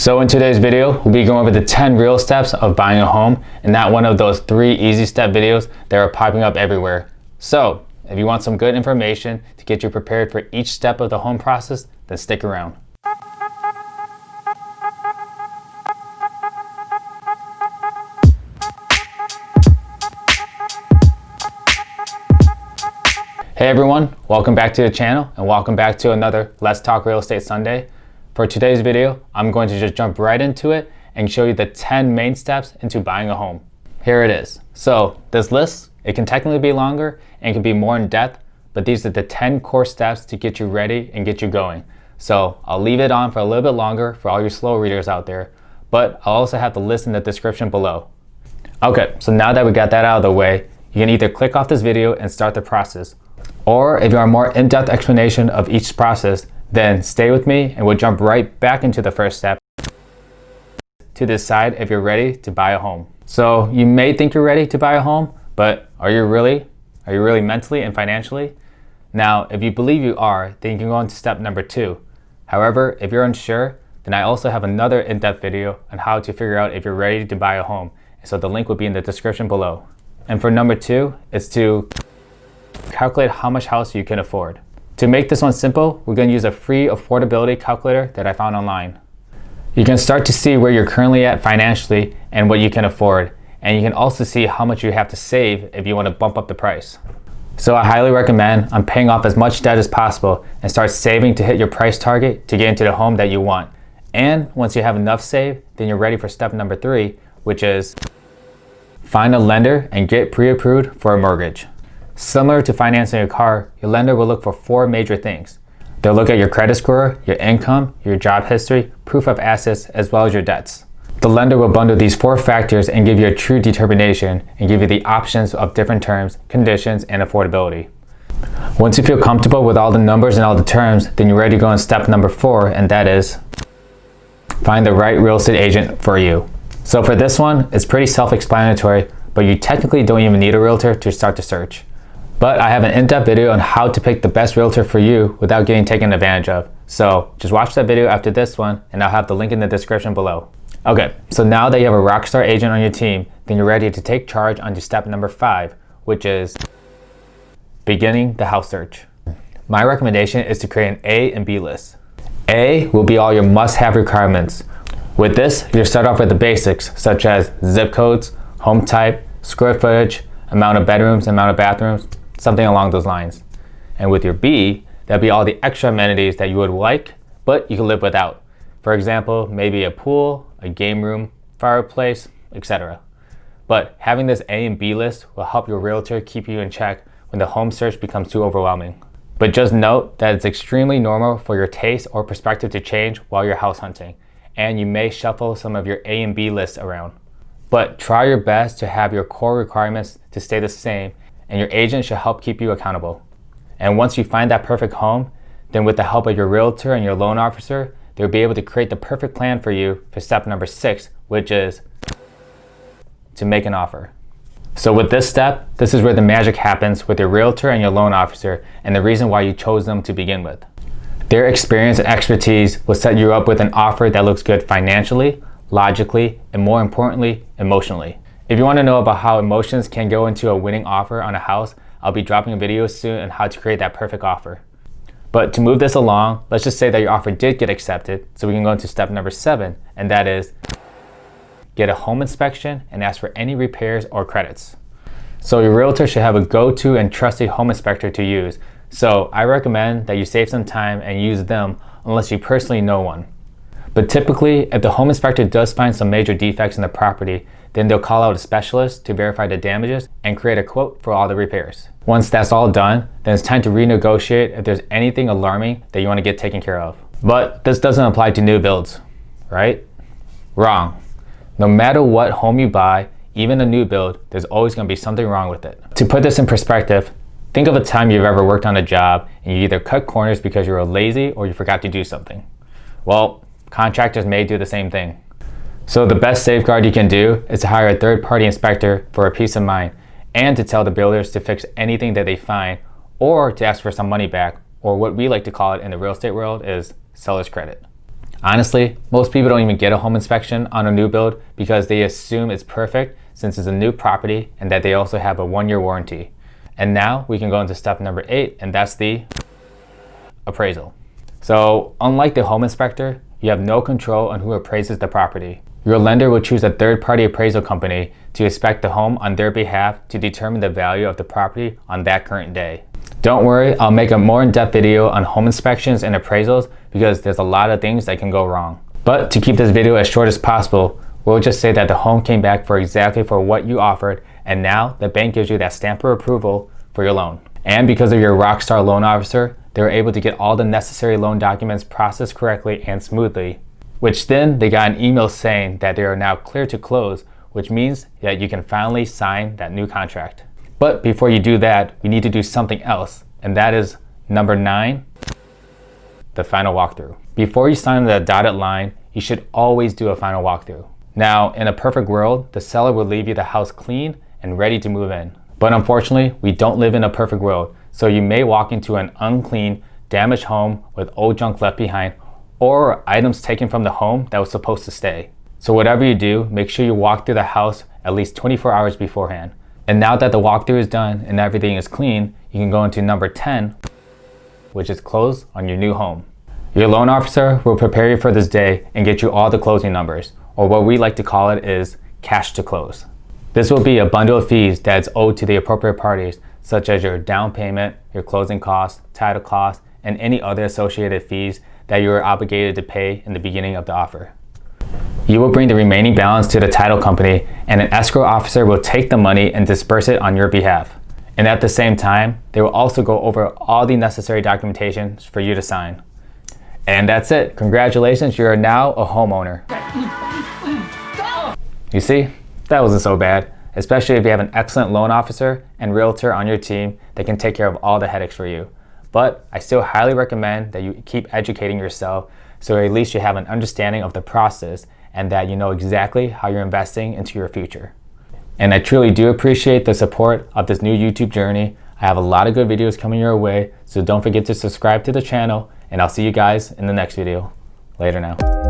So in today's video, we'll be going over the 10 real steps of buying a home and not one of those 3 easy step videos that are popping up everywhere. So if you want some good information to get you prepared for each step of the home process, then stick around. Hey everyone, welcome back to the channel and welcome back to another Let's Talk Real Estate Sunday. For today's video, I'm going to just jump right into it and show you the 10 main steps into buying a home. Here it is. So this list, it can technically be longer and can be more in depth, but these are the 10 core steps to get you ready and get you going. So I'll leave it on for a little bit longer for all your slow readers out there, but I'll also have the list in the description below. Okay, so now that we got that out of the way, you can either click off this video and start the process, or if you want a more in-depth explanation of each process, then stay with me and we'll jump right back into the first step to decide if you're ready to buy a home. So you may think you're ready to buy a home, but are you really? Are you really mentally and financially? Now, if you believe you are, then you can go on to step number 2. However, if you're unsure, then I also have another in-depth video on how to figure out if you're ready to buy a home. So the link will be in the description below. And for number 2, it's to calculate how much house you can afford. To make this one simple, we're going to use a free affordability calculator that I found online. You can start to see where you're currently at financially and what you can afford. And you can also see how much you have to save if you want to bump up the price. So I highly recommend paying off as much debt as possible and start saving to hit your price target to get into the home that you want. And once you have enough saved, then you're ready for step number 3, which is find a lender and get pre-approved for a mortgage. Similar to financing a car, your lender will look for 4 major things. They'll look at your credit score, your income, your job history, proof of assets, as well as your debts. The lender will bundle these 4 factors and give you a true determination and give you the options of different terms, conditions, and affordability. Once you feel comfortable with all the numbers and all the terms, then you're ready to go on step number 4, and that is find the right real estate agent for you. So for this one, it's pretty self-explanatory, but you technically don't even need a realtor to start the search. But I have an in-depth video on how to pick the best realtor for you without getting taken advantage of. So just watch that video after this one and I'll have the link in the description below. Okay, so now that you have a rockstar agent on your team, then you're ready to take charge onto step number 5, which is beginning the house search. My recommendation is to create an A and B list. A will be all your must-have requirements. With this, you'll start off with the basics such as zip codes, home type, square footage, amount of bedrooms, amount of bathrooms, something along those lines. And with your B, that'll be all the extra amenities that you would like, but you can live without. For example, maybe a pool, a game room, fireplace, etc. But having this A and B list will help your realtor keep you in check when the home search becomes too overwhelming. But just note that it's extremely normal for your taste or perspective to change while you're house hunting, and you may shuffle some of your A and B lists around. But try your best to have your core requirements to stay the same, and your agent should help keep you accountable. And once you find that perfect home, then with the help of your realtor and your loan officer, they'll be able to create the perfect plan for you for step number 6, which is to make an offer. So with this step, this is where the magic happens with your realtor and your loan officer and the reason why you chose them to begin with. Their experience and expertise will set you up with an offer that looks good financially, logically, and more importantly, emotionally. If you want to know about how emotions can go into a winning offer on a house, I'll be dropping a video soon on how to create that perfect offer. But to move this along, let's just say that your offer did get accepted, so we can go into step number 7, and that is get a home inspection and ask for any repairs or credits. So your realtor should have a go-to and trusted home inspector to use, so I recommend that you save some time and use them unless you personally know one. But typically, if the home inspector does find some major defects in the property, then they'll call out a specialist to verify the damages and create a quote for all the repairs. Once that's all done, then it's time to renegotiate if there's anything alarming that you want to get taken care of. But this doesn't apply to new builds, right? Wrong. No matter what home you buy, even a new build, there's always going to be something wrong with it. To put this in perspective, think of a time you've ever worked on a job and you either cut corners because you were lazy or you forgot to do something. Well, contractors may do the same thing. So the best safeguard you can do is to hire a third-party inspector for a peace of mind and to tell the builders to fix anything that they find or to ask for some money back, or what we like to call it in the real estate world is seller's credit. Honestly, most people don't even get a home inspection on a new build because they assume it's perfect since it's a new property and that they also have a 1-year warranty. And now we can go into step number 8, and that's the appraisal. So unlike the home inspector, you have no control on who appraises the property. Your lender will choose a third-party appraisal company to inspect the home on their behalf to determine the value of the property on that current day. Don't worry, I'll make a more in-depth video on home inspections and appraisals because there's a lot of things that can go wrong. But to keep this video as short as possible, we'll just say that the home came back for exactly for what you offered, and now the bank gives you that stamp of approval for your loan. And because of your rockstar loan officer, they were able to get all the necessary loan documents processed correctly and smoothly, which then they got an email saying that they are now clear to close, which means that you can finally sign that new contract. But before you do that, we need to do something else, and that is number 9, the final walkthrough. Before you sign the dotted line, you should always do a final walkthrough. Now, in a perfect world, the seller will leave you the house clean and ready to move in. But unfortunately, we don't live in a perfect world, so you may walk into an unclean, damaged home with old junk left behind, or items taken from the home that was supposed to stay. So whatever you do, make sure you walk through the house at least 24 hours beforehand. And now that the walkthrough is done and everything is clean, you can go into number 10, which is close on your new home. Your loan officer will prepare you for this day and get you all the closing numbers, or what we like to call it is cash to close. This will be a bundle of fees that's owed to the appropriate parties, such as your down payment, your closing costs, title costs, and any other associated fees that you are obligated to pay in the beginning of the offer. You will bring the remaining balance to the title company, and an escrow officer will take the money and disperse it on your behalf. And at the same time, they will also go over all the necessary documentation for you to sign. And that's it. Congratulations, you are now a homeowner. You see, that wasn't so bad, especially if you have an excellent loan officer and realtor on your team that can take care of all the headaches for you. But I still highly recommend that you keep educating yourself so at least you have an understanding of the process and that you know exactly how you're investing into your future. And I truly do appreciate the support of this new YouTube journey. I have a lot of good videos coming your way, so don't forget to subscribe to the channel, and I'll see you guys in the next video. Later now.